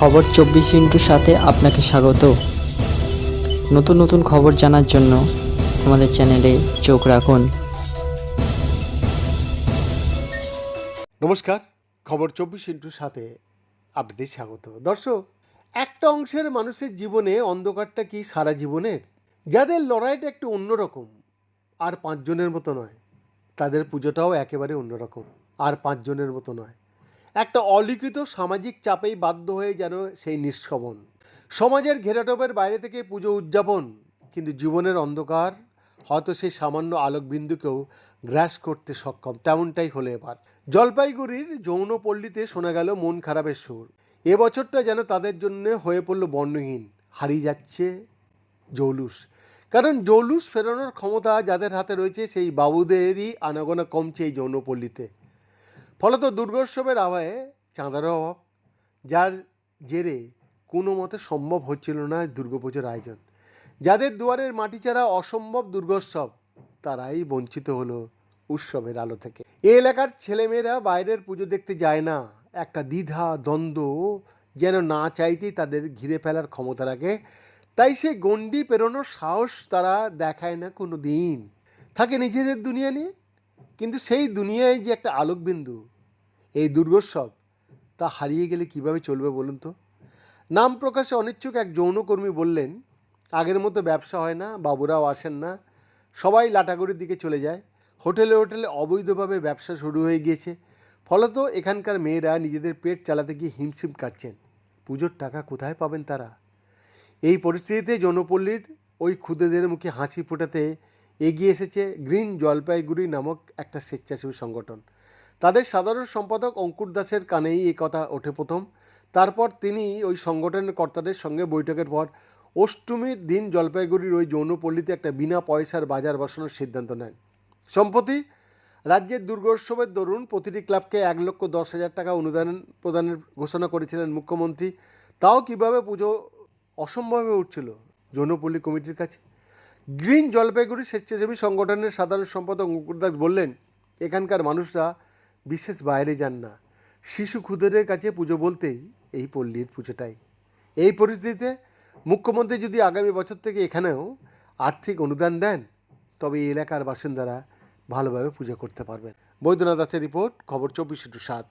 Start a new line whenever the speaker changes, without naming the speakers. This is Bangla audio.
খবর 24 সাথে আপনাকে স্বাগত। নতুন নতুন খবর জানার জন্য আমাদের চ্যানেলে চোখ রাখুন।
নমস্কার, খবর 24/7 আপনাদের স্বাগত। দর্শক, একটা অংশের মানুষের জীবনে অন্ধকারটা কি সারা জীবনের? যাদের লড়াইটা একটু অন্যরকম, আর 5 জনের মতো নয়, তাদের পুজোটাও একেবারে অন্যরকম, আর 5 জনের মতো নয়। একটা অলিখিত সামাজিক চাপেই বাধ্য হয়ে যেন সেই নিষ্ক্রমণ, সমাজের ঘেরাটোপের বাইরে থেকে পুজো উদযাপন, কিন্তু জীবনের অন্ধকার হয়তো সেই সামান্য আলোকবিন্দুকেও গ্রাস করতে সক্ষম। তেমনটাই হলো এবার। জলপাইগুড়ির যৌনপল্লীতে শোনা গেল মন খারাপের সুর। এবছরটা যেন তাদের জন্য হয়ে পড়ল বর্ণহীন। হারিয়ে যাচ্ছে জৌলুস। কারণ জৌলুস ফেরানোর ক্ষমতা যাদের হাতে রয়েছে সেই বাবুদেরই আনাগোনা কমছে এই যৌনপল্লীতে। ফলত দুর্গোৎসবের আবহে চাঁদার অভাব, যার জেরে কোনো মতে সম্ভব হচ্ছিল না দুর্গাপুজোর আয়োজন। যাদের দুয়ারের মাটি ছাড়া অসম্ভব দুর্গোৎসব, তারাই বঞ্চিত হলো উৎসবের আলো থেকে। এই এলাকার ছেলেমেয়েরা বাইরের পুজো দেখতে যায় না। একটা দ্বিধা দ্বন্দ্ব যেন না চাইতেই তাদের ঘিরে ফেলার ক্ষমতা রাখে। তাই সেই গণ্ডি পেরোনোর সাহস তারা দেখায় না কোনো দিন। থাকে নিজেদের দুনিয়া নিয়ে, কিন্তু সেই দুনিয়ায় যে একটা আলোকবিন্দু, এই দুর্গোৎসব, তা হারিয়ে গেলে কিভাবে চলবে বলুন তো? নাম প্রকাশে অনিচ্ছুক এক যৌনকর্মী বললেন, আগের মতো ব্যবসা হয় না, বাবুরাও আসেন না, সবাই লাটাগুড়ির দিকে চলে যায়। হোটেলে হোটেলে অবৈধভাবে ব্যবসা শুরু হয়ে গিয়েছে। ফলত এখানকার মেয়েরা নিজেদের পেট চালাতে গিয়ে হিমশিম কাটছেন। পুজোর টাকা কোথায় পাবেন তারা? এই পরিস্থিতিতে যৌনপল্লীর ওই ক্ষুদেদের মুখে হাসি ফোটাতে এগিয়ে এসেছে গ্রিন জলপাইগুড়ি নামক একটা স্বেচ্ছাসেবী সংগঠন। তাদের সাধারণ সম্পাদক অঙ্কুর দাসের কানেই এই কথা ওঠে প্রথম। তারপর তিনি ওই সংগঠনের কর্তাদের সঙ্গে বৈঠকের পর অষ্টমীর দিন জলপাইগুড়ির ওই যৌনপল্লীতে একটা বিনা পয়সার বাজার বসানোর সিদ্ধান্ত নেন। সম্প্রতি রাজ্যের দুর্গোৎসবের দরুন প্রতিটি ক্লাবকে 1,10,000 টাকা অনুদান প্রদানের ঘোষণা করেছিলেন মুখ্যমন্ত্রী। তাও কিভাবে পুজো অসম্ভব হয়ে উঠছিল যৌনপল্লী কমিটির কাছে। গ্রিন জলপাইগুড়ি স্বেচ্ছাসেবী সংগঠনের সাধারণ সম্পাদক অঙ্কুর দাস বললেন, এখানকার মানুষরা বিশেষ বাইরে যান না। শিশু ক্ষুদেদের কাছে পুজো বলতেই এই পল্লীর পুজোটাই। এই পরিস্থিতিতে মুখ্যমন্ত্রী যদি আগামী বছর থেকে এখানেও আর্থিক অনুদান দেন, তবে এই এলাকার বাসিন্দারা ভালোভাবে পুজো করতে পারবেন। বৈদ্যনাথ দাসের রিপোর্ট, খবর 24/7।